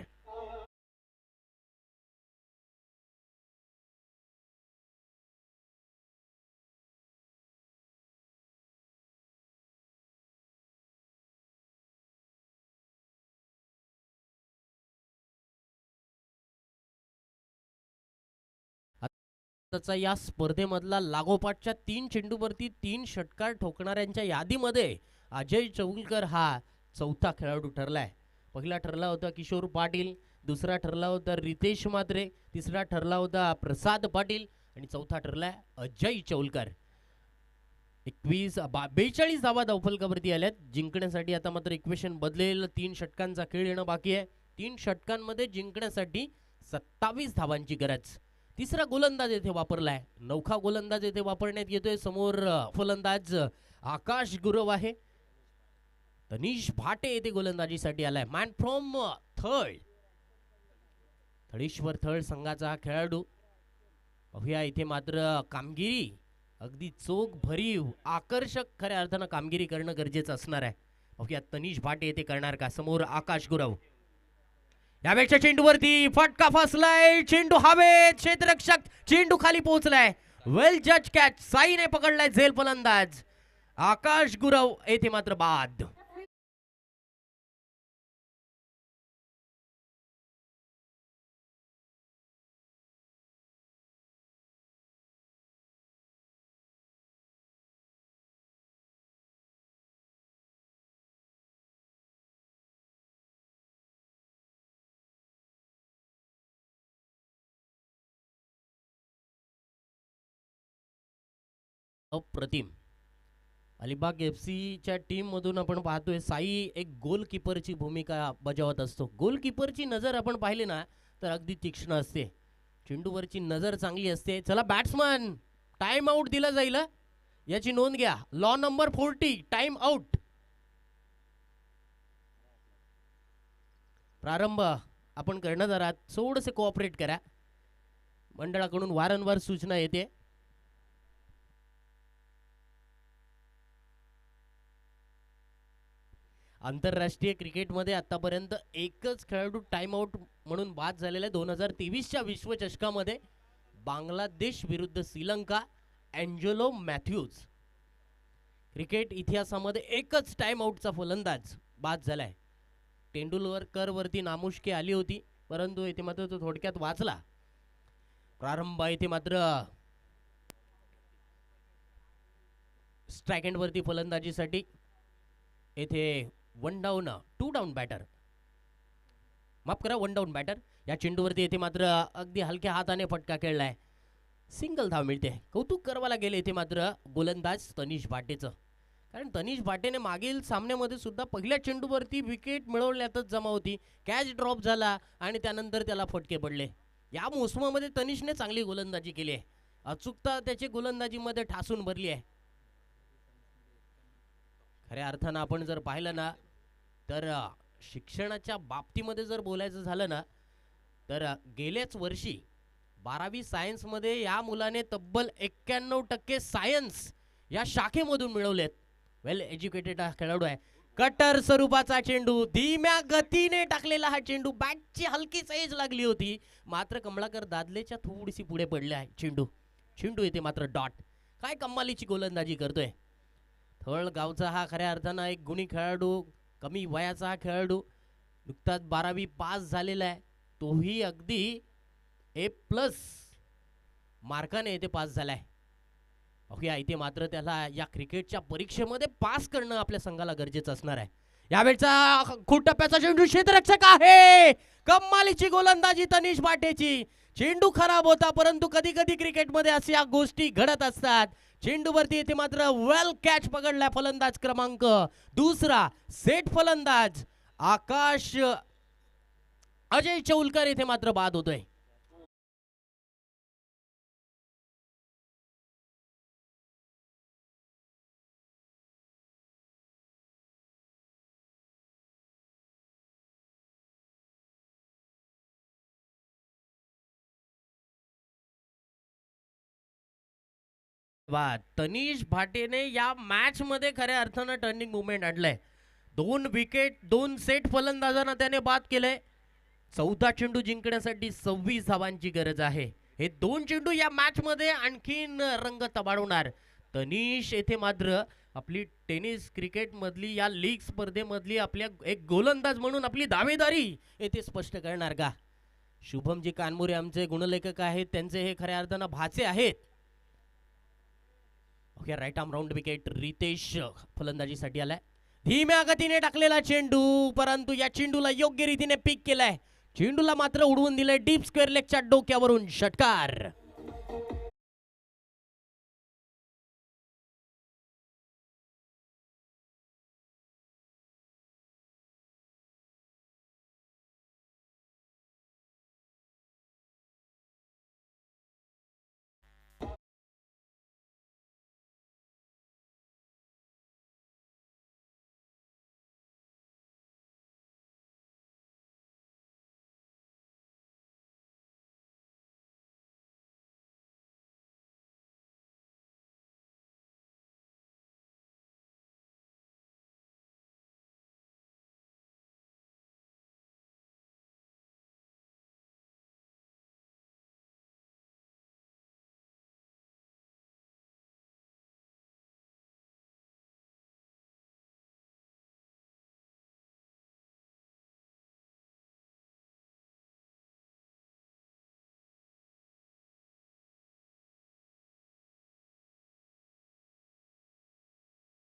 या स्पर्धेमधला लागोपाठच्या 3 चेंडूवरती 3 षटकार ठोकणाऱ्यांच्या यादीमध्ये अजय चौलकर हा चौथा खेळाडू ठरलाय. पहिला ठरला होता किशोर पाटील, दुसरा ठरला होता रितेश म्हात्रे, तिसरा ठरला होता प्रसाद पाटील आणि चौथा ठरलाय अजय चौलकर. 42 धावा धावफलकावरती आल्यात. जिंकण्यासाठी आता मात्र इक्वेशन बदलेल. 3 षटकांचा खेळ येणं बाकी आहे. 3 षटकांमध्ये जिंकण्यासाठी 27 धावांची गरज. तिसरा गोलंदाज येथे वापरलाय. नौखा गोलंदाज येथे वापरण्यात येतोय. समोर फलंदाज आकाश गुरव आहे. तनिष भाटे येथे गोलंदाजीसाठी आलाय. Man from third. Thalishwar Thal संघाचा हा खेळाडू. पाहूया इथे मात्र कामगिरी अगदी चोख भरीव आकर्षक खऱ्या अर्थानं कामगिरी करणं गरजेचं असणार आहे. पाहूया तनिष भाटे येथे करणार का. समोर आकाश गुरव. यावेळेच्या चेंडूवरती फटका फसलाय. चेंडू हवेत. क्षेत्ररक्षक चेंडू खाली पोहोचलाय. वेल जज कॅच. साईने पकडलाय झेल फलंदाज. आकाश गुरव येथे मात्र बाद. अप्रतिम. अलिबाग एफसीच्या टीम मधून आपण पाहतोय साई एक गोलकीपरची भूमिका बजावत असतो. गोलकीपरची नजर आपण पाहिली ना तर अगदी तीक्ष्ण असते. चेंडूवरची नजर चांगली असते. चला बॅट्समन टाइम आउट दिला जाईल याची नोंद घ्या. Law number 40 time out. प्रारंभ आपण करणार आहात. थोडेसे कोऑपरेट करा. मंडळाकडून वारंवार सूचना येते. आंतरराष्ट्रीय क्रिकेटमध्ये आतापर्यंत एकच खेळाडू टाइम आउट म्हणून बाद झालेला आहे. 2023च्या विश्वचषकामध्ये बांगलादेश विरुद्ध श्रीलंका. Angelo Matthews. क्रिकेट इतिहासामध्ये एकच टाइम आउटचा फलंदाज बाद झालाय. तेंडुलकर वरती नामुष्की आली होती परंतु इथे मात्र तो थोडक्यात वाचला. प्रारंभ इथे मात्र स्ट्राइक एंड वरती फलंदाजीसाठी. येथे 1 डाऊन 2 डाऊन बॅटर. माफ करा 1 डाऊन बॅटर. या चेंडूवरती येथे मात्र अगदी हलक्या हाताने फटका खेळलाय. सिंगल धाव मिळते. कौतुक करायला गेले इथे मात्र गोलंदाज तनिष भाटेचं. कारण तनिष भाटेने मागील सामन्यामध्ये सुद्धा पहिल्या चेंडूवरती विकेट मिळवण्यातच जमा होती. कॅच ड्रॉप झाला आणि त्यानंतर त्याला फटके पडले. या मोसमामध्ये तनिषने चांगली गोलंदाजी केली आहे. अचूकता त्याची गोलंदाजीमध्ये ठासून भरली आहे. खऱ्या अर्थानं आपण जर पाहिलं ना तर शिक्षणाच्या बाबतीमध्ये जर बोलायचं झालं ना तर गेल्याच वर्षी 12वी सायन्समध्ये या मुलाने तब्बल 91% सायन्स या शाखेमधून मिळवलेत. वेल एज्युकेटेड हा खेळाडू आहे. कटर स्वरूपाचा चेंडू धीम्या गतीने टाकलेला हा चेंडू. बॅटची हलकीच एज लागली होती मात्र कमलाकर दादलेच्या थोडीशी पुढे पडले आहे. चेंडू चेंडू येते मात्र डॉट. काय कमालीची गोलंदाजी करतोय. थळ गावचा हा खऱ्या अर्थानं एक गुणी खेळाडू. कमी वयाचा हा खेळाडू. नुकताच 12वी पास झालेला आहे. तोही अगदी A+ मार्काने इथे पास झालाय. ओके इथे मात्र त्याला या क्रिकेटच्या परीक्षेमध्ये पास करणं आपल्या संघाला गरजेचं असणार आहे. यावेळचा खूप टप्प्याचा चेंडू. क्षेत्ररक्षक आहे. कमालीची गोलंदाजी तनिष भाटेची. चेंडू खराब होता परंतु कधी कधी क्रिकेटमध्ये अशा गोष्टी घडत असतात. चेंडूवरती येथे मात्र वेल कॅच पकडलाय फलंदाज क्रमांक 2. सेट फलंदाज आकाश अजय चौलकर येथे मात्र बाद होतोय. तनिष भाटेने या मॅच मध्ये खऱ्या अर्थानं टर्निंग मुवमेंट आणलंय. 2 विकेट 2 सेट फलंदाजांना त्याने बाद केलंय. 14 चेंडू जिंकण्यासाठी 26 धावांची गरज आहे. हे 2 चेंडू या मॅच मध्ये आणखीन रंग तबाडवणार. तनिष येथे मात्र आपली टेनिस क्रिकेट मधली या लीग स्पर्धेमधली आपल्या एक गोलंदाज म्हणून आपली दावेदारी येथे स्पष्ट करणार का. शुभमजी कानमोरे आमचे गुणलेखक आहेत. त्यांचे हे खऱ्या अर्थानं भाचे आहेत. Okay right arm round wicket. Ritesh फलंदाजीसाठी आलाय. धीम्या गतीने टाकलेला चेंडू परंतु या चेंडूला योग्य रीतीने पिक केलाय. चेंडूला मात्र उडवून दिलंय डीप स्क्वेअर लेगच्या डोक्यावरून. षटकार.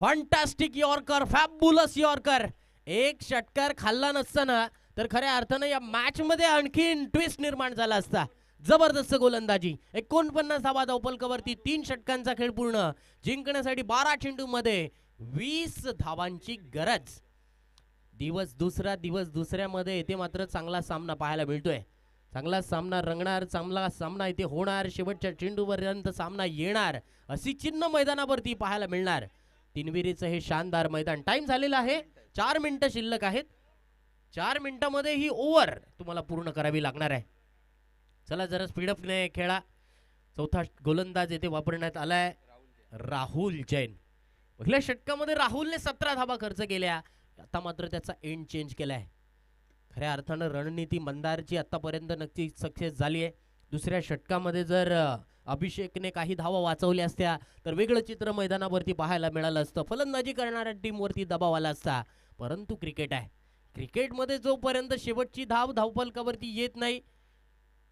Fantastic yorker, fabulous yorker. एक षटकार खाल्ला नसताना तर खऱ्या अर्थानं या मॅच मध्ये आणखीन ट्विस्ट निर्माण झाला असता. जबरदस्त गोलंदाजी. 49 धावा धावफलकावरती. 3 षटकांचा खेळ पूर्ण. जिंकण्यासाठी 12 चेंडू मध्ये 20 धावांची गरज. दिवस दुसऱ्यामध्ये इथे मात्र चांगला सामना पाहायला मिळतोय. चांगला सामना रंगणार, चांगला सामना इथे होणार, शेवटच्या चेंडूपर्यंत सामना येणार अशी चिन्ह मैदानावरती पाहायला मिळणार. तिनविरीचं हे शानदार मैदान. टाइम झालेला आहे, 4 मिनिटं शिल्लक आहेत. 4 मिनिटांमध्ये ही ओव्हर तुम्हाला पूर्ण करावी लागणार आहे. चला जरा स्पीडअपने खेळा. चौथा गोलंदाज येथे वापरण्यात आलाय राहुल जैन. पहिल्या षटकामध्ये राहुलने 17 धावा खर्च केल्या. आता मात्र त्याचा एंड चेंज केलाय. खऱ्या अर्थानं रणनीती मंदारची आतापर्यंत नक्की सक्सेस झाली आहे. दुसऱ्या षटकामध्ये जर अभिषेकने काही धावा वाचवल्या असत्या तर वेगळं चित्र मैदानावरती पाहायला मिळालं असतं. फलंदाजी करणाऱ्या टीमवरती दबाव आला असता. परंतु क्रिकेट आहे. क्रिकेटमध्ये जोपर्यंत शेवटची धावफलकावरती येत नाही,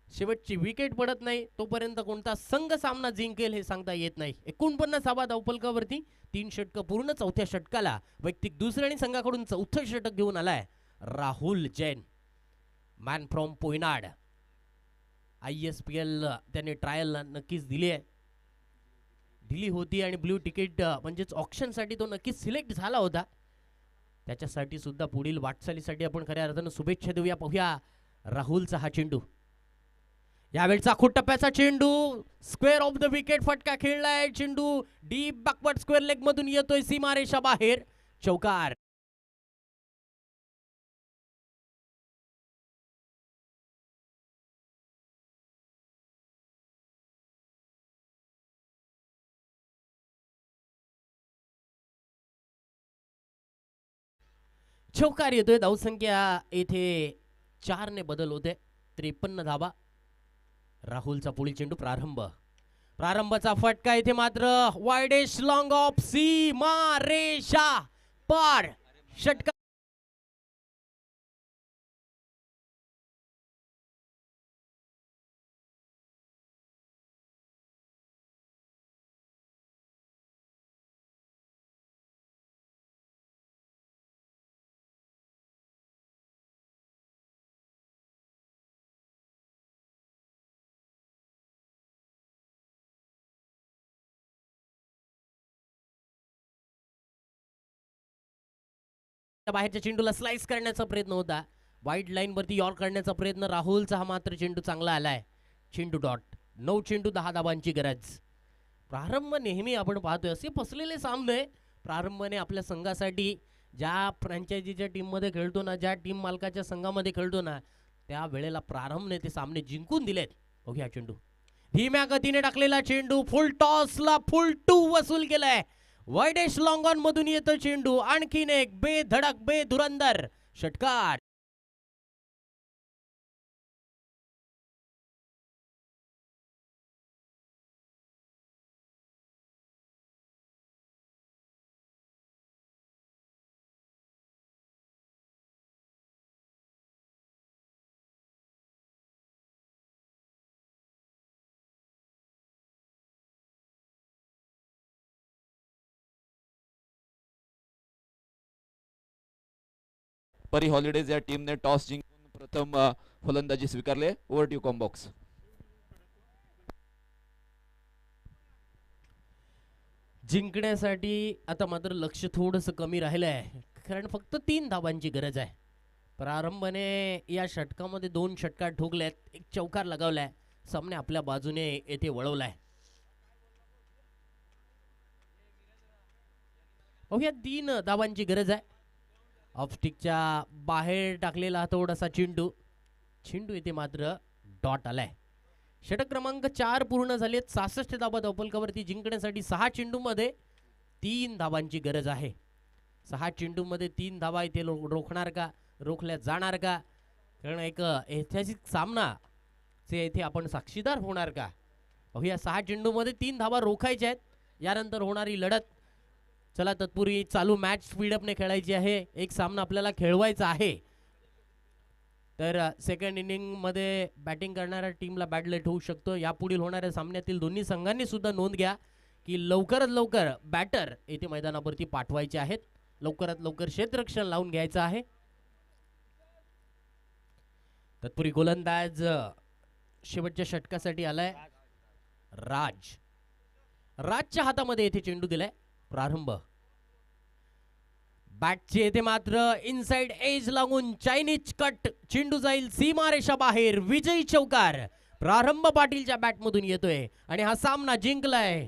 शेवटची विकेट पडत नाही, तोपर्यंत कोणता संघ सामना जिंकेल हे सांगता येत नाही. 49 धावा धावफलकावरती. 3 षटकं पूर्ण. चौथ्या षटकाला वैयक्तिक दुसऱ्या आणि संघाकडून चौथं षटक घेऊन आलाय Rahul Jain, man from Poynad. ISPL त्याने ट्रायल नक्कीच दिली होती आणि ब्ल्यू तिकीट म्हणजेच ऑप्शनसाठी तो नक्कीच सिलेक्ट झाला होता. त्याच्यासाठी सुद्धा पुढील वाटचालीसाठी आपण खऱ्या अर्थानं शुभेच्छा देऊया. पाहूया राहुलचा हा चेंडू. यावेळचा खूप टप्प्याचा चेंडू स्क्वेअर ऑफ द विकेट. फटका खेळलाय. चेंडू डीप बॅकवर्ड स्क्वेअर लेग मधून येतोय सीमारेषा बाहेर. चौकार. चौकार येतोय. धावसंख्या येथे 4 ने बदल होते. 53 धावा. राहुलचा पुढील चेंडू. प्रारंभाचा फटका इथे मात्र वाइडेस्ट लॉंग ऑफ सीमा रेषा पार. षटका बाहेरच्या चेंडूला स्लाइस करण्याचा प्रयत्न होता. वाईड लाईन वरती यॉर्क करण्याचा प्रयत्न राहुलचा. हा मात्र चेंडू चांगला आलाय. चेंडू डॉट. 9 चेंडू 10 धावांची गरज. प्रारंभ नेहमी आपण पाहतोय असे फसलेले सामने प्रारंभाने आपल्या संघासाठी ज्या फ्रँचायझीच्या टीम मध्ये खेळतो ना, ज्या टीम मालकाच्या संघामध्ये खेळतो ना, त्या वेळेला प्रारंभने ते सामने जिंकून दिलेत. बघूया चेंडू. धीम्या गतीने टाकलेला चेंडू फुल टॉसला फुल 2 वसूल केलाय. वाइडेस्ट लॉंग ऑन मधून येतो चेंडू. आणखीन एक बेधडक बेधुरंदर षटकार. परी हॉलिडेज या टीमने टॉस जिंकून प्रथम फलंदाजी स्वीकारले. Over to combox. जिंकण्यासाठी आता मात्र लक्ष थोडस कमी राहिलं आहे, कारण फक्त 3 धावांची गरज आहे. प्रारंभाने या षटकामध्ये 2 षटकार ठोकलेत. एक चौकार लगावलाय. सामने आपल्या बाजूने येथे वळवलाय. बघूया 3 धावांची गरज आहे. ऑफस्टिकच्या बाहेर टाकलेला थोडासा चेंडू. चेंडू येथे मात्र डॉट आलाय. षटक क्रमांक 4 पूर्ण झालेत. 66 धावा धावफलकावरती. जिंकण्यासाठी 6 चेंडूमध्ये 3 धावांची गरज आहे. 6 चेंडूमध्ये 3 धावा इथे रोखणार का, रोखल्या जाणार का? कारण एक ऐतिहासिक सामना चे इथे आपण साक्षीदार होणार का? बघूया. 6 चेंडूमध्ये 3 धावा रोखायच्या आहेत. यानंतर होणारी लढत. चला तत्पूर्वी चालू मॅच स्पीडअपने खेळायची आहे. एक सामना आपल्याला खेळवायचा आहे. तर सेकंड इनिंग मध्ये बॅटिंग करणाऱ्या टीमला बॅट लेट होऊ शकतो. यापुढील होणाऱ्या सामन्यातील दोन्ही संघांनी सुद्धा नोंद घ्या की लवकरात लवकर बॅटर येथे मैदानावरती पाठवायचे आहेत. लवकरात लवकर क्षेत्ररक्षण लावून घ्यायचं आहे. तत्पूर्वी गोलंदाज शेवटच्या षटकासाठी आलाय राज. राजच्या हातामध्ये येथे चेंडू दिलाय. प्रारंभ बॅटचे येथे मात्र इनसाइड एज लागून चायनीज कट, चेंडू जाईल सीमारेषा बाहेर. विजयी चौकार प्रारंभ पाटीलच्या बॅट मधून येतोय आणि हा सामना जिंकलाय